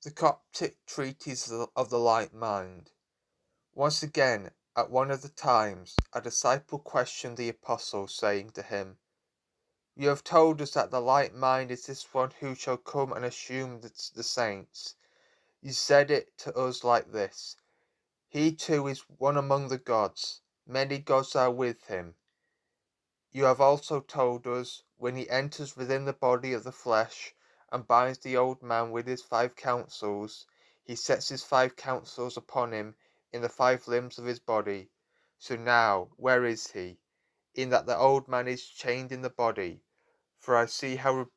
The Coptic Treatise of the Light Mind. Once again, at one of the times, a disciple questioned the apostle, saying to him, "You have told us that the light mind is this one who shall come and assume the saints. You said it to us like this: He too is one among the gods. Many gods are with him. You have also told us, when he enters within the body of the flesh, and binds the old man with his 5 counsels, he sets his 5 counsels upon him in the 5 limbs of his body. So now, where is he? In that the old man is chained in the body, for I see how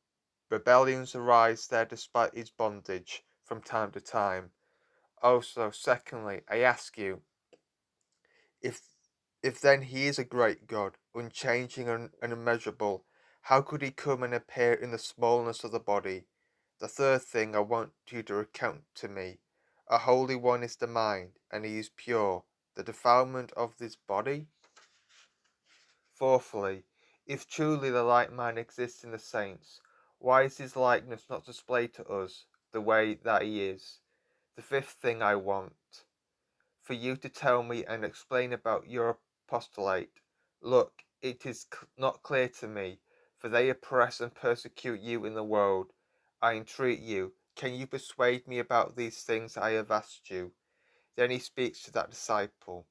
rebellions arise there despite his bondage, from time to time. Also, secondly, I ask you, if if then he is a great God, unchanging and immeasurable, how could he come and appear in the smallness of the body? The third thing I want you to recount to me: a holy one is the mind, and he is pure. The defilement of this body? Fourthly, if truly the like mind exists in the saints, why is his likeness not displayed to us the way that he is? The fifth thing I want for you to tell me and explain about your apostolate. Look, it is not clear to me, for they oppress and persecute you in the world. I entreat you, can you persuade me about these things I have asked you? Then he speaks to that disciple.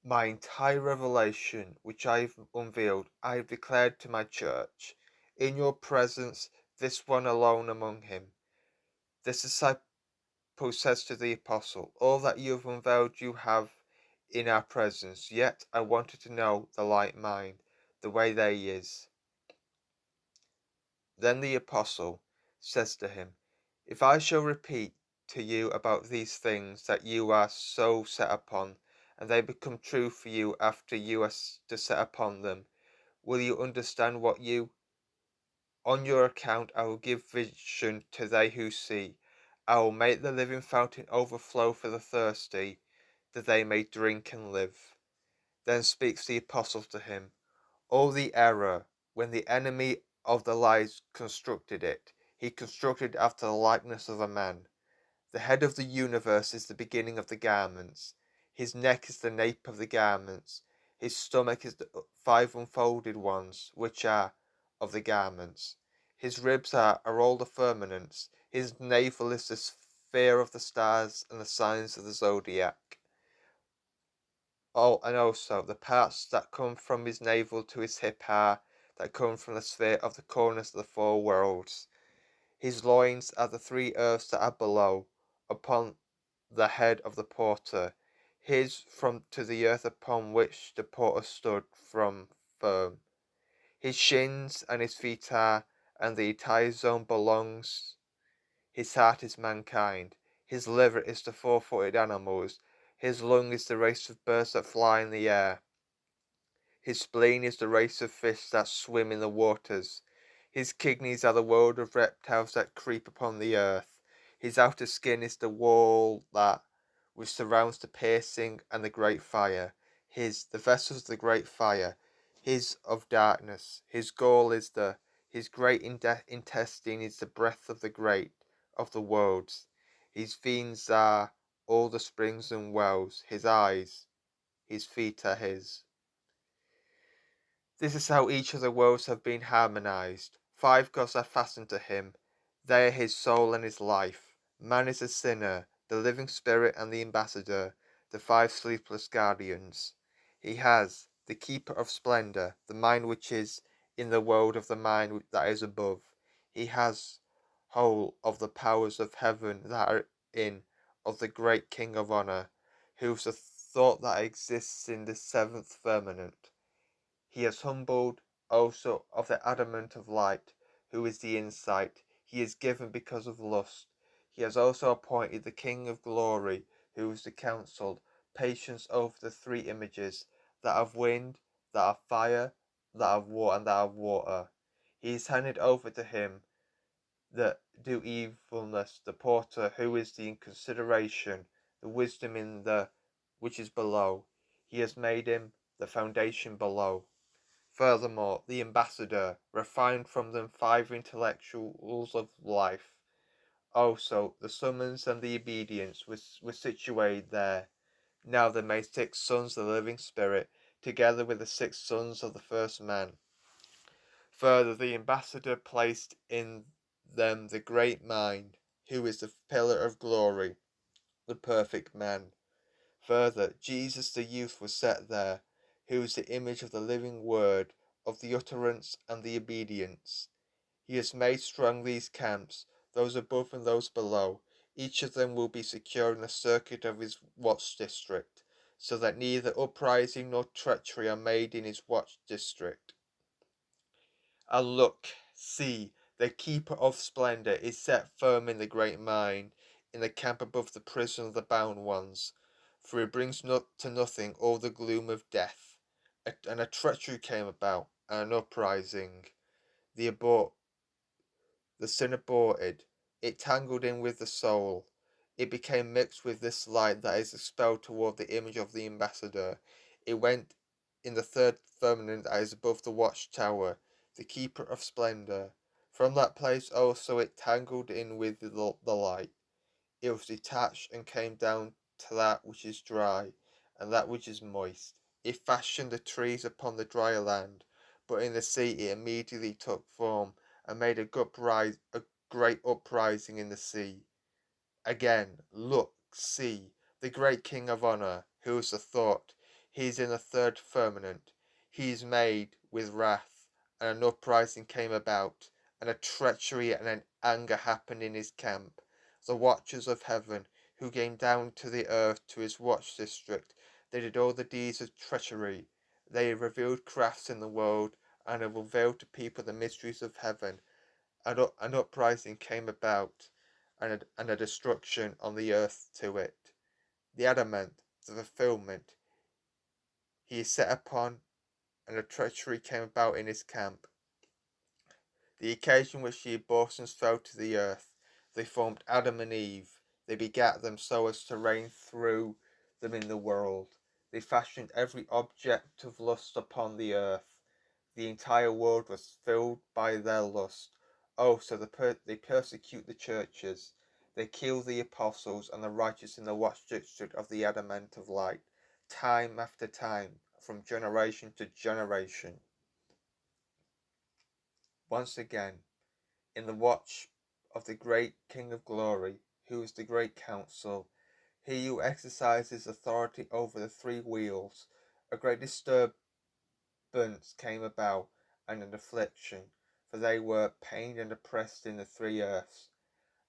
My entire revelation, which I have unveiled, I have declared to my church. In your presence, this one alone among him. This disciple says to the apostle, all that you have unveiled you have in our presence, yet I wanted to know the light mind, the way that he is. Then the apostle says to him, if I shall repeat to you about these things that you are so set upon, and they become true for you after you are to set upon them, will you understand what you on your account I will give vision to they who see. I will make the living fountain overflow for the thirsty, that they may drink and live. Then speaks the apostle to him. All the error, when the enemy of the lies constructed it, he constructed after the likeness of a man. The head of the universe is the beginning of the garments. His neck is the nape of the garments. His stomach is the 5 unfolded ones, which are of the garments. His ribs are all the firmaments. His navel is the sphere of the stars and the signs of the zodiac. Oh, and also the parts that come from his navel to his hip are that come from the sphere of the corners of the 4 worlds. His loins are the 3 earths that are below, upon the head of the porter. His from to the earth upon which the porter stood from firm. His shins and his feet are, and the entire zone belongs. His heart is mankind. His liver is the 4-footed animals. His lung is the race of birds that fly in the air. His spleen is the race of fish that swim in the waters. His kidneys are the world of reptiles that creep upon the earth. His outer skin is the wall that which surrounds the piercing and the great fire. The vessels of the great fire. His of darkness. His gall is his great intestine is the breath of the great of the worlds. His veins are all the springs and wells. His eyes, his feet are his. This is how each of the worlds have been harmonized. 5 gods are fastened to him. They are his soul and his life. Man is a sinner, the living spirit and the ambassador, the 5 sleepless guardians. He has, the keeper of splendor, the mind which is in the world of the mind that is above. He has whole of the powers of heaven that are in of the great King of honor, who is the thought that exists in the 7th firmament. He has humbled also of the adamant of light, who is the insight. He is given because of lust. He has also appointed the King of glory, who is the counsel, patience over the 3 images, that of wind, that of fire, that of war, and that of water. He is handed over to him that do evilness, the porter, who is the consideration, the wisdom in the which is below. He has made him the foundation below. Furthermore, the ambassador, refined from them 5 intellectuals of life, Also, the summons and the obedience were situated there. Now they made 6 sons of the living Spirit, together with the 6 sons of the first man. Further, the ambassador placed in them the great mind, who is the pillar of glory, the perfect man. Further, Jesus the youth was set there, who is the image of the living word, of the utterance and the obedience. He has made strong these camps, those above and those below. Each of them will be secure in the circuit of his watch district, so that neither uprising nor treachery are made in his watch district. And look, see, the keeper of splendour is set firm in the great mine, in the camp above the prison of the bound ones, for he brings to nothing all the gloom of death. And a treachery came about, and an uprising. The sin aborted, it tangled in with the soul. It became mixed with this light that is expelled toward the image of the ambassador. It went in the third firmament that is above the watchtower, the keeper of splendour. From that place also it tangled in with the light. It was detached and came down to that which is dry, and that which is moist. It fashioned the trees upon the dry land, but in the sea it immediately took form, and made a great uprising in the sea. Again, look, see, the great King of Honour, who is the thought, he is in the third firmament. He is made with wrath, and an uprising came about, and a treachery and an anger happened in his camp. The watchers of heaven, who came down to the earth to his watch district, they did all the deeds of treachery. They revealed crafts in the world, and have revealed to people the mysteries of heaven. An uprising came about, and a destruction on the earth to it. The adamant, the fulfilment, he is set upon, and a treachery came about in his camp. The occasion which the abortions fell to the earth, they formed Adam and Eve. They begat them so as to reign through them in the world. They fashioned every object of lust upon the earth. The entire world was filled by their lust. Oh, so they persecute the churches. They kill the apostles and the righteous in the watch district of the adamant of light, time after time, from generation to generation. Once again, in the watch of the great King of Glory, who is the great council, he who exercises authority over the 3 wheels, a great disturbance came about, and an affliction, for they were pained and oppressed in the 3 earths.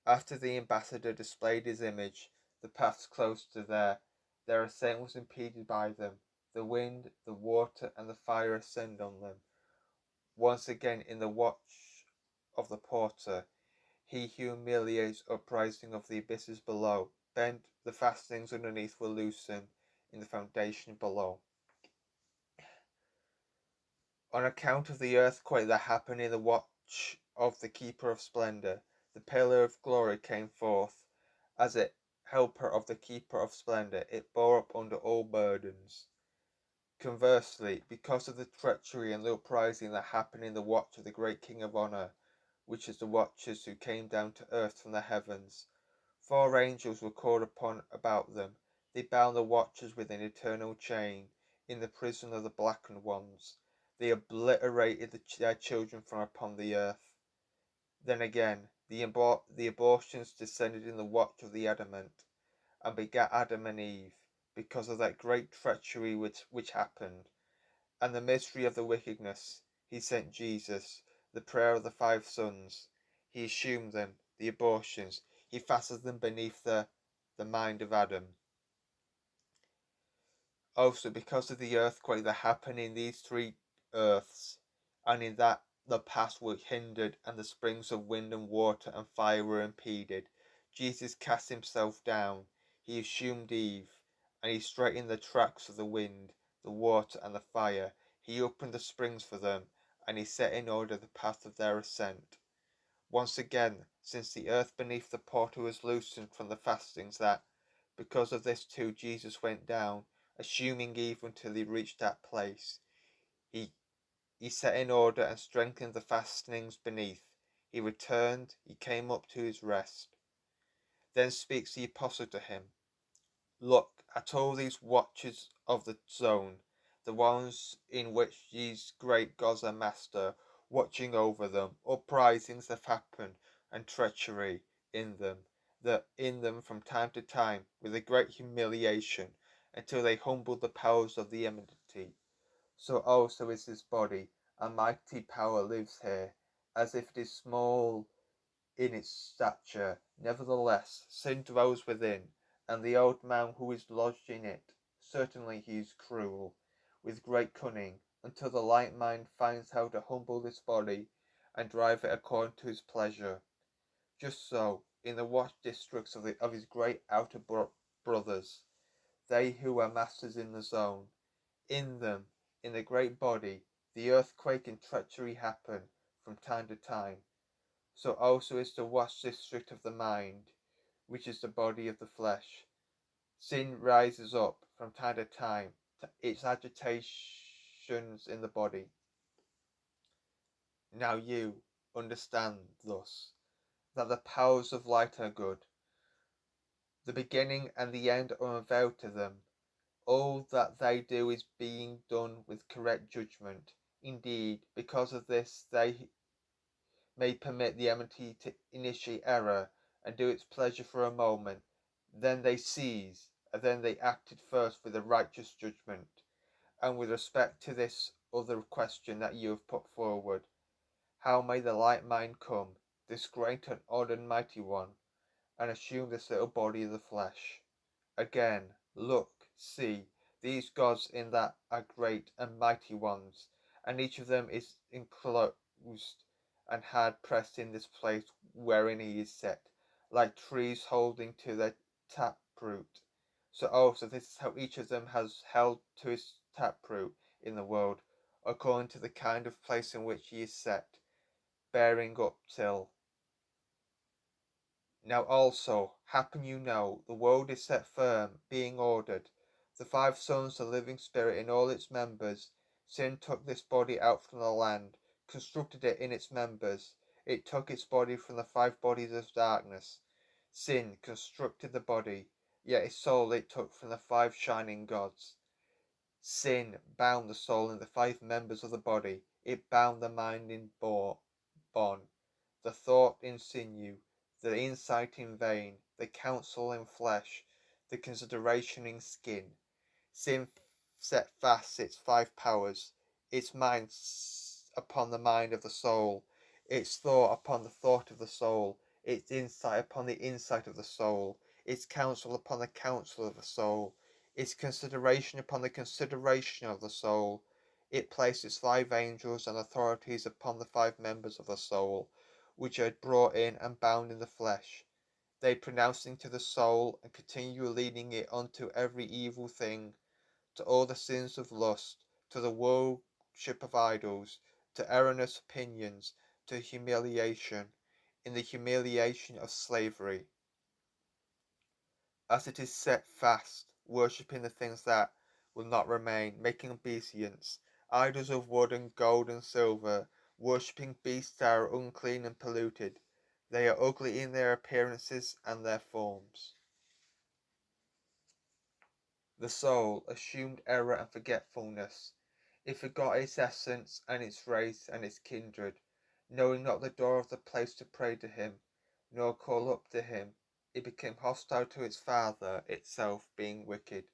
After the ambassador displayed his image, the paths close to their ascent was impeded by them. The wind, the water, and the fire ascend on them. Once again, in the watch of the porter, he humiliates uprising of the abysses below. Bent, the fastenings underneath were loosened in the foundation below. On account of the earthquake that happened in the watch of the keeper of splendour, the pillar of glory came forth. As a helper of the keeper of splendour, it bore up under all burdens. Conversely, because of the treachery and the uprising that happened in the watch of the great King of Honour, which is the watchers who came down to earth from the heavens, 4 angels were called upon about them. They bound the watchers with an eternal chain in the prison of the blackened ones. They obliterated their children from upon the earth. Then again, the abortions descended in the watch of the adamant, and begat Adam and Eve, because of that great treachery which happened, and the mystery of the wickedness. He sent Jesus, the prayer of the 5 sons. He assumed them, the abortions. He fastened them beneath the mind of Adam. Also, because of the earthquake that happened in these 3 earths, and in that the paths were hindered, and the springs of wind and water and fire were impeded, Jesus cast himself down. He assumed Eve, and he straightened the tracks of the wind, the water, and the fire. He opened the springs for them, and he set in order the path of their ascent. Once again, since the earth beneath the portal was loosened from the fastenings, that, because of this too, Jesus went down, assuming Eve until he reached that place. He set in order and strengthened the fastenings beneath. He returned, he came up to his rest. Then speaks the apostle to him. Look at all these watchers of the zone, the ones in which these great gods are master, watching over them, uprisings have happened, and treachery in them, from time to time, with a great humiliation, until they humble the powers of the enmity. So also is this body, a mighty power lives here, as if it is small in its stature. Nevertheless, sin dwells within, and the old man who is lodged in it, certainly he is cruel, with great cunning, until the light mind finds how to humble this body, and drive it according to his pleasure. Just so, in the watch districts of his great outer brothers, they who are masters in the zone, in them, in the great body, the earthquake and treachery happen from time to time. So also is the watch district of the mind, which is the body of the flesh. Sin rises up from time to time to its agitations in the body. Now you understand thus that the powers of light are good. The beginning and the end are unveiled to them. All that they do is being done with correct judgment. Indeed, because of this they may permit the enmity to initiate error and do its pleasure for a moment, then they seize, and then they acted first with a righteous judgment. And with respect to this other question that you have put forward, how may the light mind come, this great and odd and mighty one, and assume this little body of the flesh? Again, look, see, these gods in that are great and mighty ones, and each of them is enclosed and hard pressed in this place wherein he is set, like trees holding to their taproot. So also this is how each of them has held to his taproot in the world, according to the kind of place in which he is set, bearing up till. Now also, happen you know, the world is set firm, being ordered. The five sons, the living spirit in all its members. Sin took this body out from the land, constructed it in its members. It took its body from the five bodies of darkness. Sin constructed the body, yet its soul it took from the five shining gods. Sin bound the soul in the five members of the body. It bound the mind in bond, the thought in sinew, the insight in vein, the counsel in flesh, the consideration in skin. Sin set fast its five powers, its mind upon the mind of the soul, its thought upon the thought of the soul, its insight upon the insight of the soul, its counsel upon the counsel of the soul, its consideration upon the consideration of the soul. It placed its five angels and authorities upon the five members of the soul, which are brought in and bound in the flesh. They pronouncing to the soul, and continue leading it unto every evil thing, to all the sins of lust, to the worship of idols, to erroneous opinions, to humiliation, in the humiliation of slavery, as it is set fast, worshipping the things that will not remain, making obeisance, idols of wood and gold and silver, worshipping beasts that are unclean and polluted. They are ugly in their appearances and their forms. The soul assumed error and forgetfulness. It forgot its essence and its race and its kindred, knowing not the door of the place to pray to him, nor call up to him. It became hostile to its Father, itself being wicked,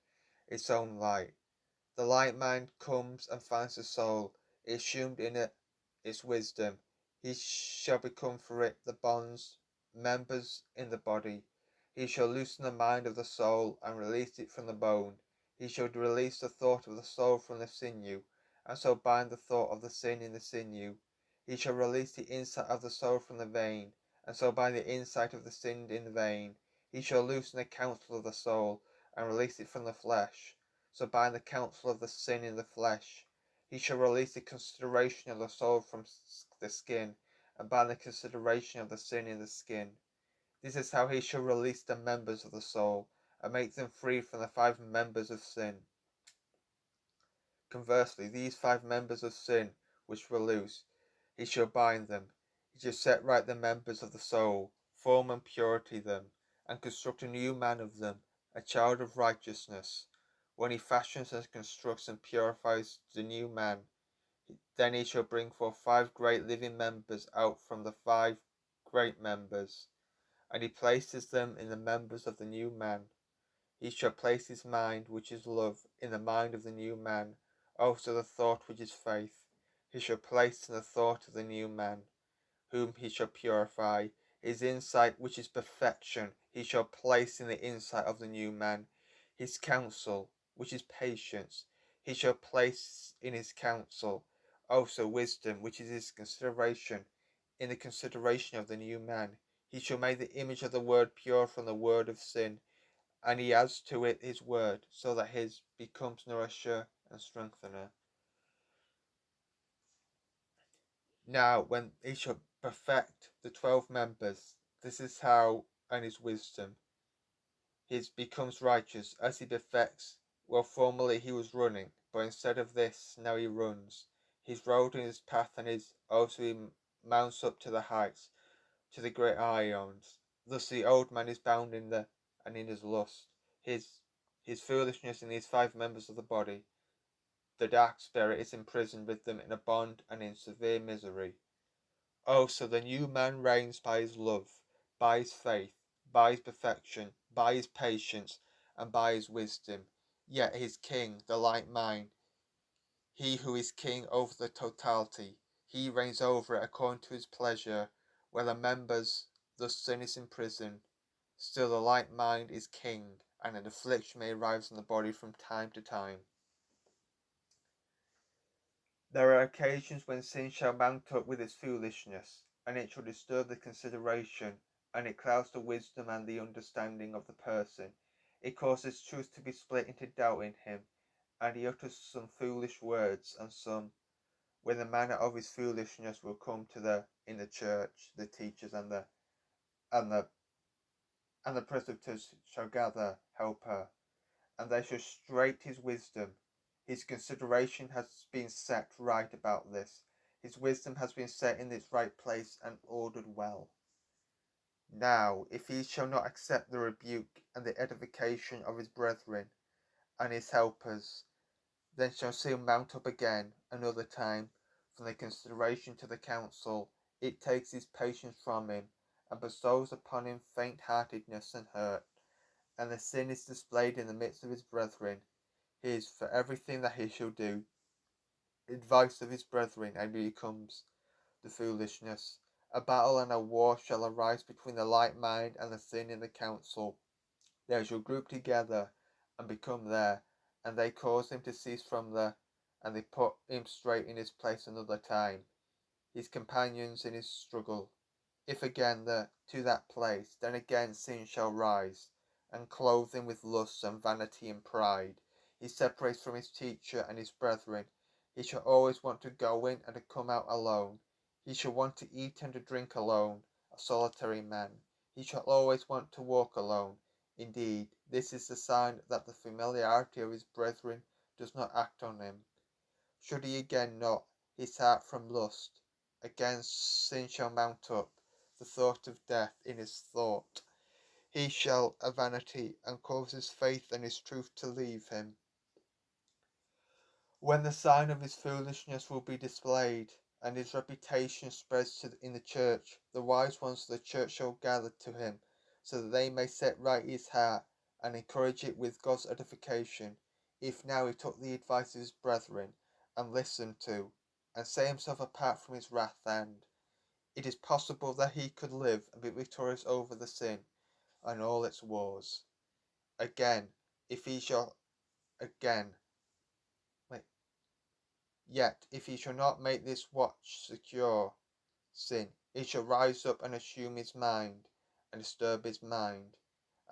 its own light. The light mind comes and finds the soul. It assumed in it its wisdom. He shall become for it the bonds, members in the body. He shall loosen the mind of the soul and release it from the bone. He shall release the thought of the soul from the sinew, and so bind the thought of the sin in the sinew. He shall release the insight of the soul from the vein, and so bind the insight of the sin in the vein. He shall loosen the counsel of the soul, and release it from the flesh, so bind the counsel of the sin in the flesh. He shall release the consideration of the soul from the skin, and bind the consideration of the sin in the skin. This is how he shall release the members of the soul, and make them free from the five members of sin. Conversely, these five members of sin which were loose, he shall bind them. He shall set right the members of the soul, form and purity them, and construct a new man of them, a child of righteousness. When he fashions and constructs and purifies the new man, then he shall bring forth 5 great living members out from the 5 great members, and he places them in the members of the new man. He shall place his mind, which is love, in the mind of the new man, also the thought which is faith. He shall place in the thought of the new man, whom he shall purify. His insight, which is perfection, he shall place in the insight of the new man. His counsel, which is patience, he shall place in his counsel. Also wisdom, which is his consideration, in the consideration of the new man. He shall make the image of the word pure from the word of sin, and he adds to it his word, so that his becomes nourisher and strengthener. Now, when he shall perfect the 12 members, this is how, and his wisdom, he becomes righteous, as he perfects. Well, formerly he was running, but instead of this, now he runs. He's rolled in his path, and also he mounts up to the heights, to the great Ions. Thus the old man is bound in his lust, his foolishness in these 5 members of the body. The dark spirit is imprisoned with them in a bond and in severe misery. Oh, so the new man reigns by his love, by his faith, by his perfection, by his patience, and by his wisdom. Yet his king, the light mind, he who is king over the totality, he reigns over it according to his pleasure. Where the members, thus sin is imprisoned, still the light mind is king, and an affliction may arise on the body from time to time. There are occasions when sin shall mount up with its foolishness, and it shall disturb the consideration, and it clouds the wisdom and the understanding of the person. It causes truth to be split into doubt in him, and he utters some foolish words, and some, when the manner of his foolishness will come in the church, the teachers and the presbyters shall gather, help her, and they shall straight his wisdom. His consideration has been set right about this. His wisdom has been set in its right place and ordered well. Now, if he shall not accept the rebuke and the edification of his brethren and his helpers, then shall sin mount up again another time from the consideration to the counsel. It takes his patience from him, and bestows upon him faint-heartedness and hurt, and the sin is displayed in the midst of his brethren. He is for everything that he shall do advice of his brethren, and becomes the foolishness. A battle and a war shall arise between the light mind and the sin in the council. They shall group together and become there, and they cause him to cease from and they put him straight in his place another time, his companions in his struggle. If again to that place, then again sin shall rise, and clothe him with lust and vanity and pride. He separates from his teacher and his brethren. He shall always want to go in and to come out alone. He shall want to eat and to drink alone, a solitary man. He shall always want to walk alone. Indeed, this is the sign that the familiarity of his brethren does not act on him. Should he again not his heart from lust, again sin shall mount up, the thought of death in his thought. He shall a vanity, and cause his faith and his truth to leave him. When the sign of his foolishness will be displayed, and his reputation spreads in the church, the wise ones of the church shall gather to him, so that they may set right his heart, and encourage it with God's edification. If now he took the advice of his brethren, and listened to, and set himself apart from his wrath, and it is possible that he could live and be victorious over the sin and all its wars. Again, if he shall again Yet if he shall not make this watch secure sin, it shall rise up and assume his mind, and disturb his mind,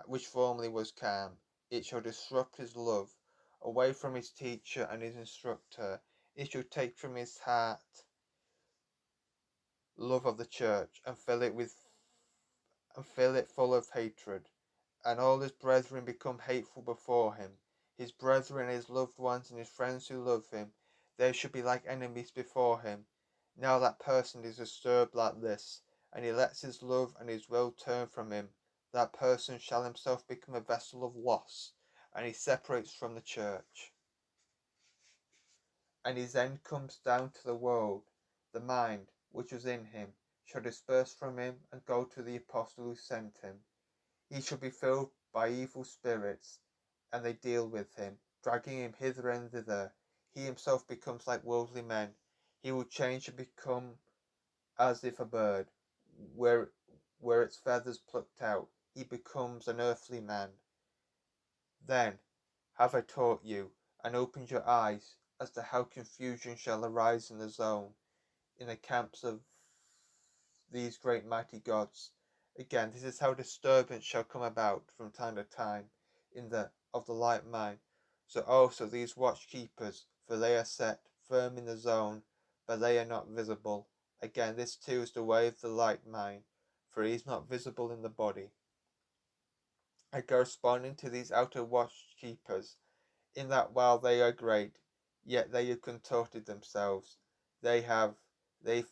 which formerly was calm. It shall disrupt his love, away from his teacher and his instructor. It shall take from his heart love of the church, and fill it full of hatred, and all his brethren become hateful before him. His brethren, his loved ones, and his friends who love him, they should be like enemies before him. Now that person is disturbed like this, and he lets his love and his will turn from him. that person shall himself become a vessel of loss, and he separates from the church. And his end comes down to the world. The mind which was in him shall disperse from him and go to the apostle who sent him. He shall be filled by evil spirits, and they deal with him, dragging him hither and thither. He himself becomes like worldly men. He will change and become as if a bird, where its feathers plucked out. He becomes an earthly man. Then have I taught you, and opened your eyes as to how confusion shall arise in the zone, in the camps of these great mighty gods. Again, this is how disturbance shall come about from time to time in the of the light mind. So also these watchkeepers, for they are set firm in the zone, but they are not visible. Again, this too is the way of the light mind, for he is not visible in the body. And corresponding to these outer watchkeepers, in that while they are great, yet they have contorted themselves. They've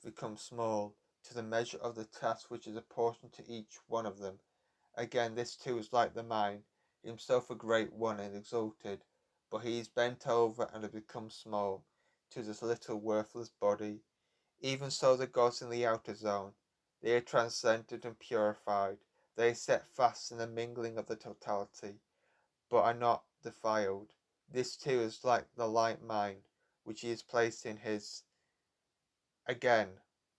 become small to the measure of the task which is apportioned to each one of them. Again, this too is like the mind, himself a great one and exalted, but he is bent over and has become small to this little worthless body. Even so the gods in the outer zone, they are transcended and purified, they are set fast in the mingling of the totality, but are not defiled. This too is like the light mind, which he has placed in his. Again,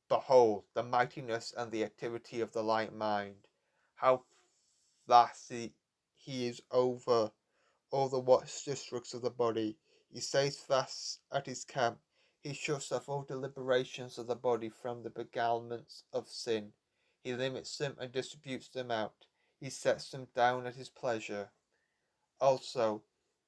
behold the mightiness and the activity of the light mind, how vast he is over all the watch districts of the body. He stays fast at his camp. He shuts off all deliberations of the body from the beguilements of sin. He limits them and distributes them out. He sets them down at his pleasure. Also,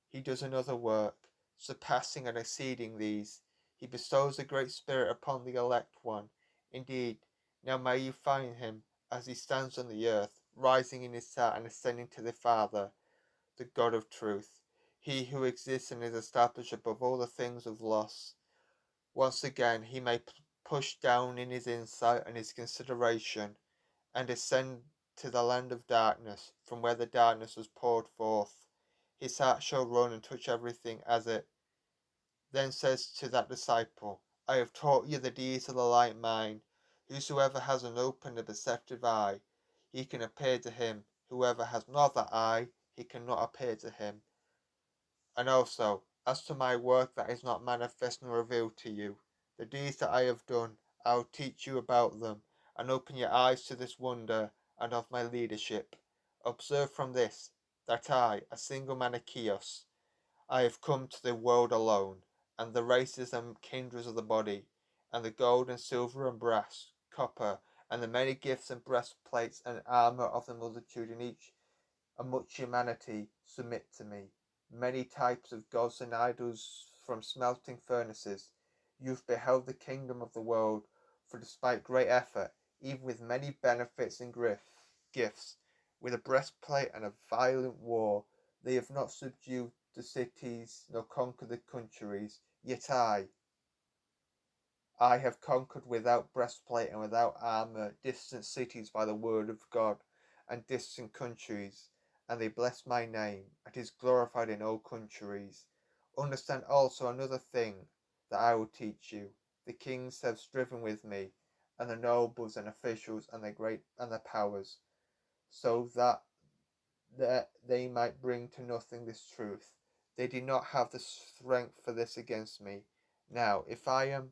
he does another work, surpassing and exceeding these. He bestows the Great Spirit upon the elect one. Indeed, now may you find him, as he stands on the earth, rising in his sight and ascending to the Father, the God of truth, he who exists and is established above all the things of loss. Once again, he may push down in his insight and his consideration, and ascend to the land of darkness, from where the darkness was poured forth. His heart shall run and touch everything as it then says to that disciple, I have taught you the deeds of the light mind. Whosoever has an open and perceptive eye, he can appear to him. Whoever has not that eye, he cannot appear to him. And also, as to my work that is not manifest nor revealed to you, the deeds that I have done, I will teach you about them, and open your eyes to this wonder, and of my leadership. Observe from this, that I, a single Manichaeos, I have come to the world alone, and the races and kindreds of the body, and the gold and silver and brass, copper, and the many gifts and breastplates and armour of the multitude in each and much humanity submit to me. Many types of gods and idols from smelting furnaces. You've beheld the kingdom of the world, for despite great effort, even with many benefits and gifts, with a breastplate and a violent war, they have not subdued the cities nor conquered the countries. Yet I have conquered without breastplate and without armour distant cities by the word of God, and distant countries, and they bless my name, and is glorified in all countries. Understand also another thing that I will teach you. The kings have striven with me, and the nobles and officials and the great and the powers, so that they might bring to nothing this truth. They did not have the strength for this against me. Now, if I am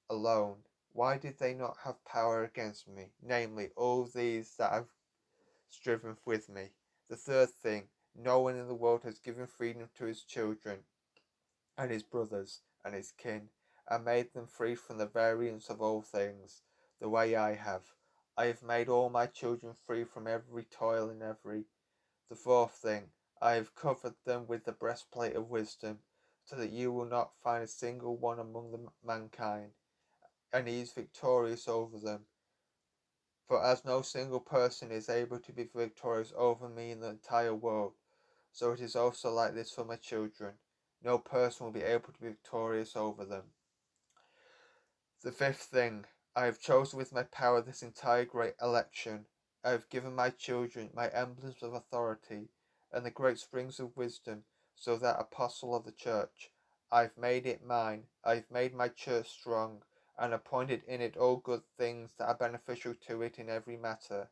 alone, why did they not have power against me, namely, all these that have striven with me? The third thing, no one in the world has given freedom to his children, and his brothers, and his kin, and made them free from the variance of all things, the way I have. I have made all my children free from every toil and every. The fourth thing, I have covered them with the breastplate of wisdom, so that you will not find a single one among the mankind, and he is victorious over them. For as no single person is able to be victorious over me in the entire world, so it is also like this for my children. No person will be able to be victorious over them. The fifth thing, I have chosen with my power this entire great election, I have given my children my emblems of authority and the great springs of wisdom, so that apostle of the church. I've made it mine. I've made my church strong, and appointed in it all good things that are beneficial to it in every matter.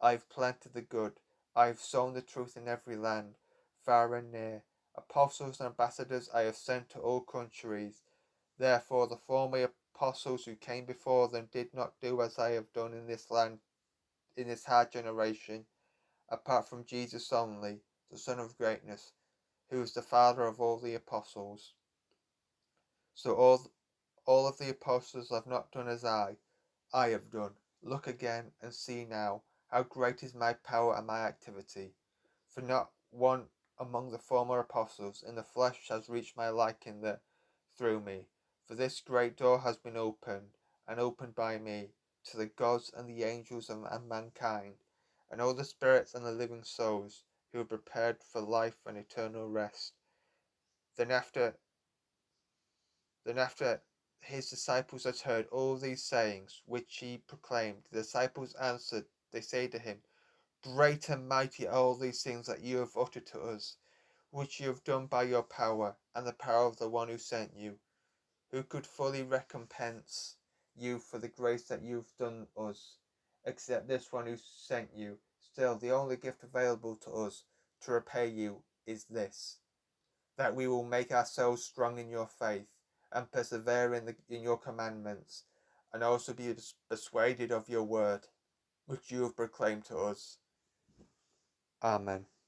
I've planted the good. I've sown the truth in every land, far and near. Apostles and ambassadors I have sent to all countries. Therefore the former apostles who came before them did not do as I have done in this land, in this hard generation, apart from Jesus only, the Son of greatness, who is the Father of all the apostles. So all of the apostles have not done as I have done. Look again and see now how great is my power and my activity. For not one among the former apostles in the flesh has reached my liking through me. For this great door has been opened, and opened by me, to the gods and the angels and mankind, and all the spirits and the living souls, who are prepared for life and eternal rest. Then after then after his disciples had heard all these sayings which he proclaimed, the disciples answered, they say to him, Great and mighty are all these things that you have uttered to us, which you have done by your power, and the power of the one who sent you. Who could fully recompense you for the grace that you've done us, except this one who sent you? Still, the only gift available to us to repay you is this, that we will make ourselves strong in your faith, and persevere in your commandments, and also be persuaded of your word, which you have proclaimed to us. Amen.